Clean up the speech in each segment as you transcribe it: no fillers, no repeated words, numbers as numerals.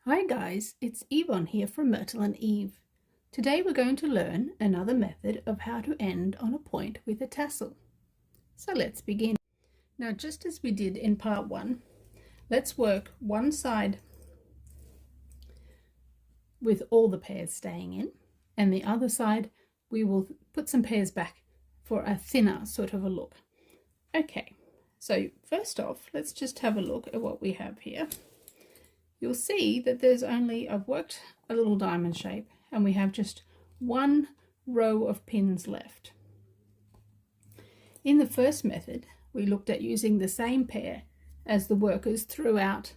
Hi guys, it's Yvonne here from Myrtle and Eve. Today we're going to learn another method of how to end on a point with a tassel. So let's begin. Now, just as we did in part 1, let's work one side with all the pairs staying in, and the other side we will put some pairs back for a thinner sort of a look. Okay, so first off, let's just have a look at what we have here. You'll see that I've worked a little diamond shape and we have just one row of pins left. In the first method, we looked at using the same pair as the workers throughout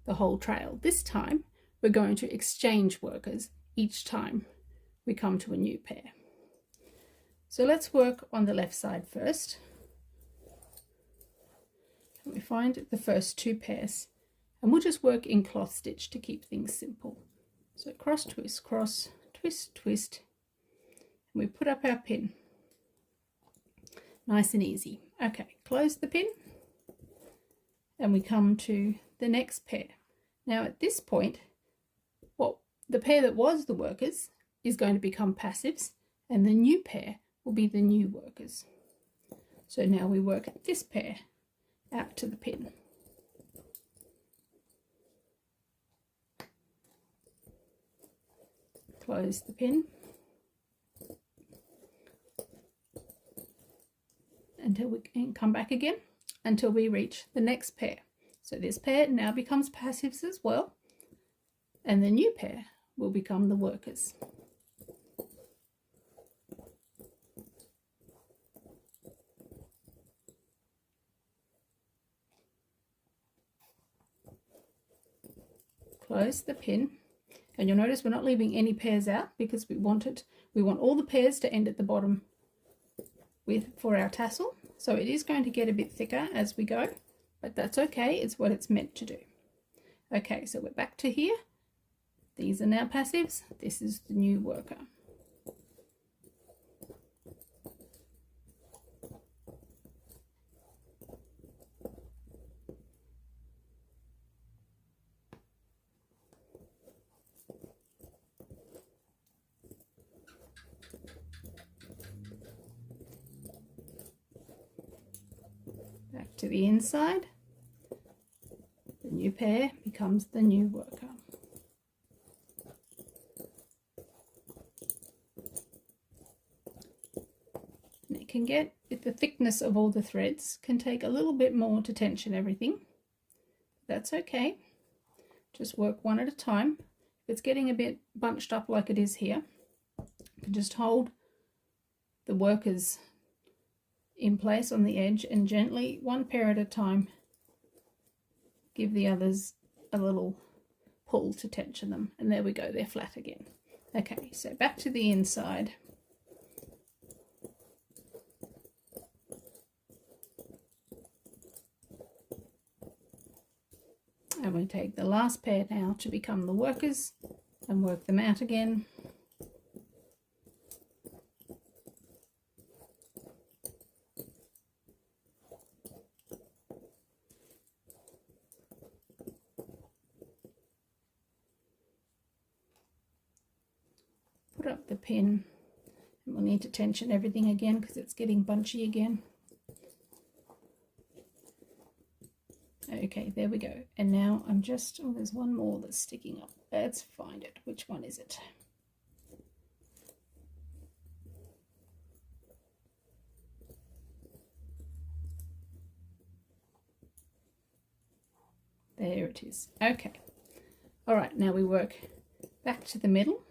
the whole trail. This time, we're going to exchange workers each time we come to a new pair. So let's work on the left side first. We find the first two pairs, and we'll just work in cloth stitch to keep things simple. So cross, twist, twist, and we put up our pin. Nice and easy. Okay, close the pin, and we come to the next pair. Now at this point, the pair that was the workers is going to become passives, and the new pair will be the new workers. So now we work this pair out to the pin. Close the pin until we can come back again until we reach the next pair. So this pair now becomes passives as well, and the new pair will become the workers. Close the pin, and you'll notice we're not leaving any pairs out because we want all the pairs to end at the bottom for our tassel. So it is going to get a bit thicker as we go, but that's okay, it's what it's meant to do. Okay, so we're back to here. These are now passives, this is the new worker. Back to the inside, the new pair becomes the new worker. And it can get, the thickness of all the threads can take a little bit more to tension everything. That's okay, just work one at a time. If it's getting a bit bunched up like it is here, you can just hold the workers in place on the edge and gently, one pair at a time, give the others a little pull to tension them, and there we go, they're flat again. Okay, so back to the inside. And we take the last pair now to become the workers and work them out again. Put up the pin, and we'll need to tension everything again because it's getting bunchy again. Okay, there we go. And now I'm just, oh, there's one more that's sticking up. Let's find it. Which one is it? There it is. Okay. All right, now we work back to the middle.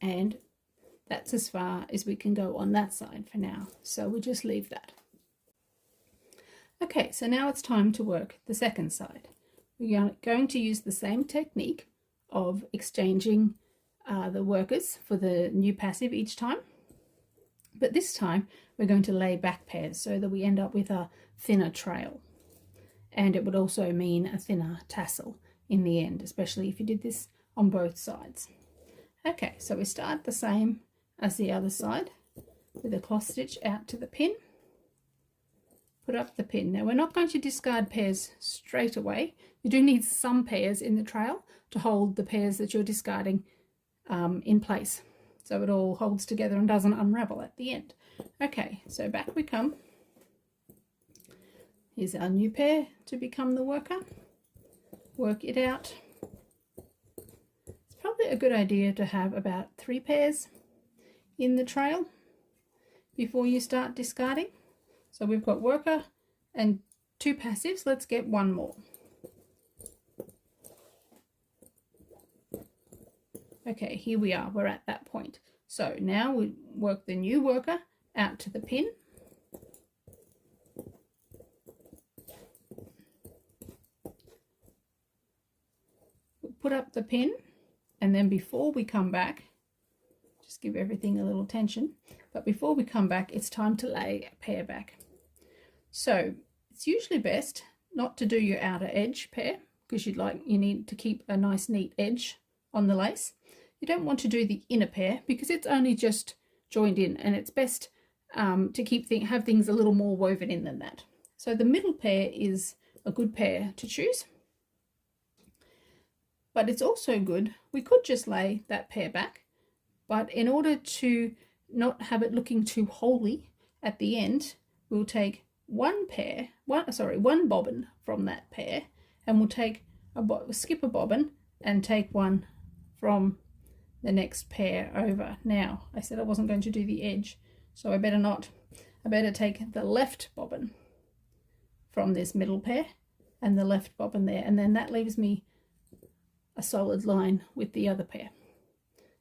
And that's as far as we can go on that side for now, so we'll just leave that. Okay, so now it's time to work the second side. We are going to use the same technique of exchanging the workers for the new passive each time, but this time we're going to lay back pairs so that we end up with a thinner trail, and it would also mean a thinner tassel in the end, especially if you did this on both sides. Okay, so we start the same as the other side. with a cloth stitch out to the pin, put up the pin. Now we're not going to discard pairs straight away. You do need some pairs in the trail to hold the pairs that you're discarding in place, so it all holds together and doesn't unravel at the end. Okay, so back we come. Here's our new pair to become the worker. Work it out. It's probably a good idea to have about 3 pairs in the trail before you start discarding. So we've got worker and 2 passives. Let's get 1 more. Okay, here we are. We're at that point. So now we work the new worker out to the pin. Put up the pin, and then before we come back, just give everything a little tension, but before we come back, it's time to lay a pair back. So it's usually best not to do your outer edge pair, because you need to keep a nice neat edge on the lace. You don't want to do the inner pair because it's only just joined in, and it's best to have things a little more woven in than that. So the middle pair is a good pair to choose, but it's also good, we could just lay that pair back, but in order to not have it looking too wholly at the end, we'll take one bobbin from that pair, and we'll take skip a bobbin and take one from the next pair over. Now I said I wasn't going to do the edge, so I better not. I better take the left bobbin from this middle pair and the left bobbin there, and then that leaves me a solid line with the other pair.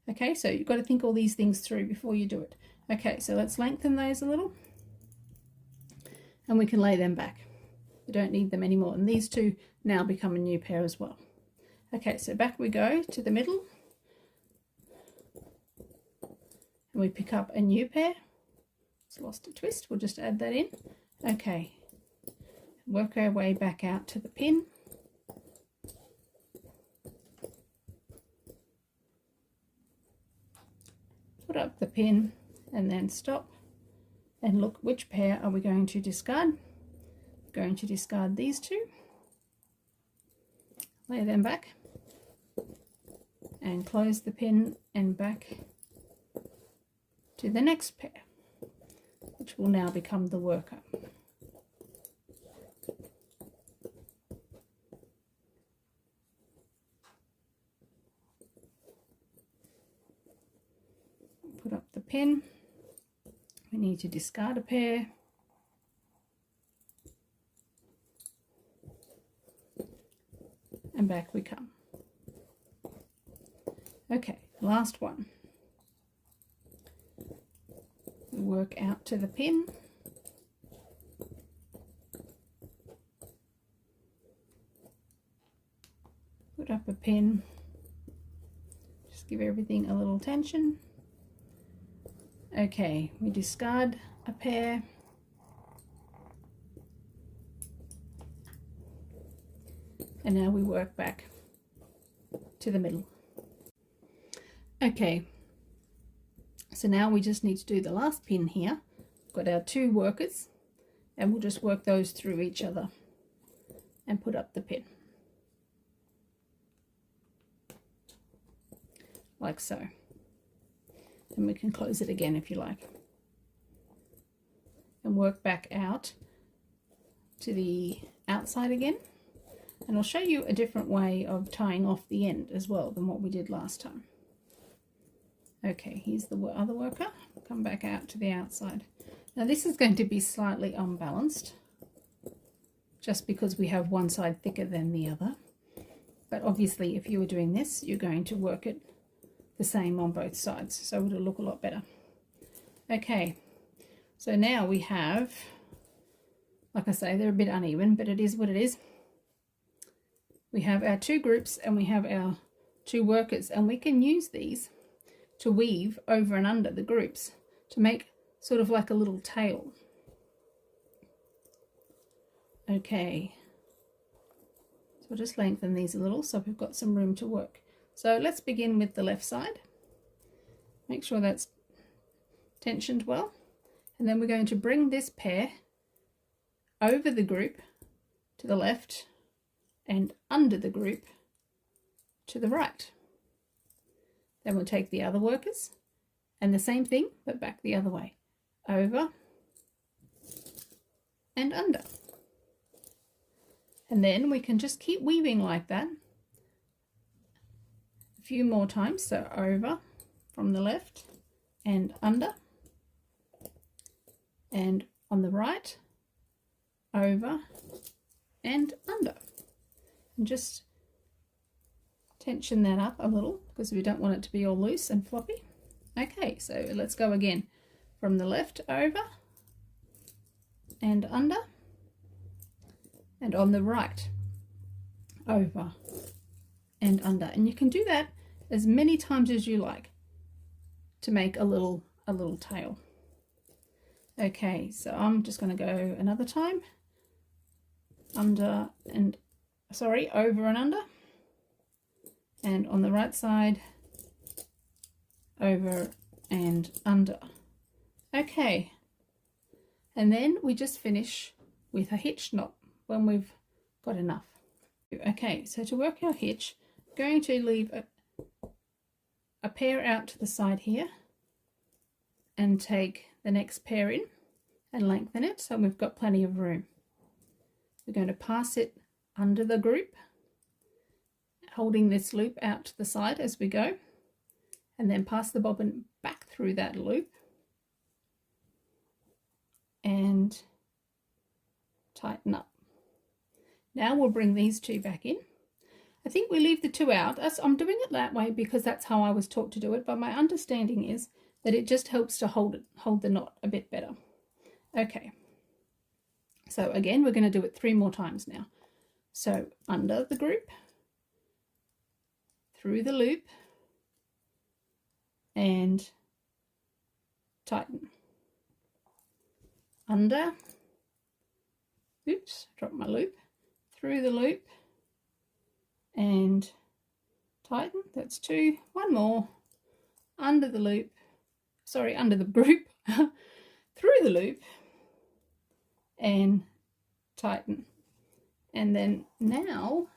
Okay, so you've got to think all these things through before you do it. Okay, so let's lengthen those a little, and we can lay them back. We don't need them anymore, and these 2 now become a new pair as well. Okay, so back we go to the middle, and we pick up a new pair. It's lost a twist, we'll just add that in. Okay, work our way back out to the pin. Put up the pin and then stop and look, which pair are we going to discard? We're going to discard these 2. Lay them back and close the pin and back to the next pair, which will now become the worker. Put up the pin. We need to discard a pair. And back we come. Okay, last one. We work out to the pin. Put up a pin. Just give everything a little tension. Okay, we discard a pair. And now we work back to the middle. Okay, so now we just need to do the last pin here. We've got our 2 workers, and we'll just work those through each other and put up the pin. Like so. And we can close it again if you like. And work back out to the outside again. And I'll show you a different way of tying off the end as well than what we did last time. Okay, here's the other worker. Come back out to the outside. Now this is going to be slightly unbalanced, just because we have one side thicker than the other. But obviously if you were doing this, you're going to work it the same on both sides, so it'll look a lot better. Okay, so now we have, like I say, they're a bit uneven, but it is what it is. We have our 2 groups and we have our 2 workers, and we can use these to weave over and under the groups to make sort of like a little tail. Okay, so we'll just lengthen these a little so we've got some room to work. So let's begin with the left side. Make sure that's tensioned well. And then we're going to bring this pair over the group to the left and under the group to the right. Then we'll take the other workers and the same thing, but back the other way. Over and under. And then we can just keep weaving like that a few more times. So over from the left and under, and on the right, over and under. And just tension that up a little because we don't want it to be all loose and floppy. Okay, so let's go again. From the left, over and under, and on the right, over and under. And you can do that as many times as you like to make a little tail. Okay, so I'm just going to go another time. Over and under, and on the right side, over and under. Okay, and then we just finish with a hitch knot when we've got enough. Okay, so to work our hitch, I'm going to leave a pair out to the side here and take the next pair in and lengthen it so we've got plenty of room. We're going to pass it under the group, holding this loop out to the side as we go, and then pass the bobbin back through that loop and tighten up. Now we'll bring these two back in. I think we leave the two out. I'm doing it that way because that's how I was taught to do it, but my understanding is that it just helps to hold the knot a bit better. Okay, so again we're going to do it 3 more times now. So under the group, through the loop, and tighten. Under, oops, dropped my loop, through the loop and tighten. That's 2. 1 more. Under the loop, sorry, under the group, through the loop and tighten. And then now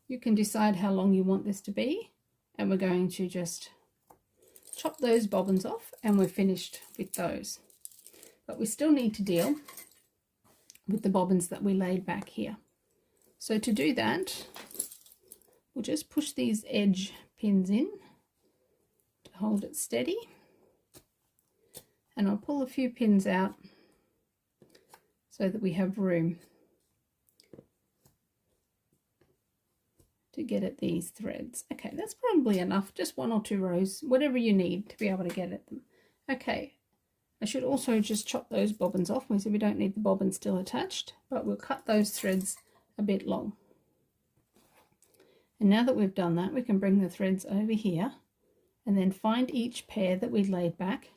you can decide how long you want this to be, and we're going to just chop those bobbins off and we're finished with those. But we still need to deal with the bobbins that we laid back here. So to do that, we'll just push these edge pins in to hold it steady, and I'll pull a few pins out so that we have room to get at these threads. Okay, that's probably enough, just 1 or 2 rows, whatever you need to be able to get at them. Okay, I should also just chop those bobbins off. We see we don't need the bobbin still attached, but we'll cut those threads a bit long. And now that we've done that, we can bring the threads over here and then find each pair that we laid back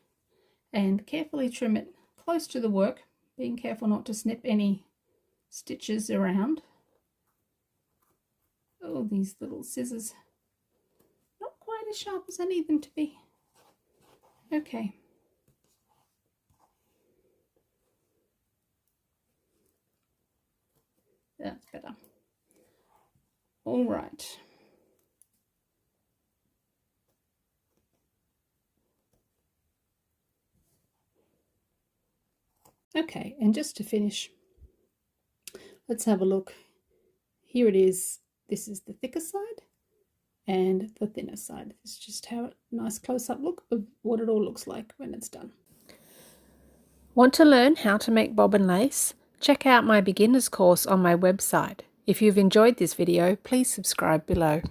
and carefully trim it close to the work, being careful not to snip any stitches around. Oh, these little scissors, not quite as sharp as I need them to be. Okay. That's better. All right. Okay, and just to finish, let's have a look. Here it is. This is the thicker side and the thinner side. It's just how a nice close-up look of what it all looks like when it's done. Want to learn how to make bobbin lace? Check out my beginner's course on my website. If you've enjoyed this video, please subscribe below.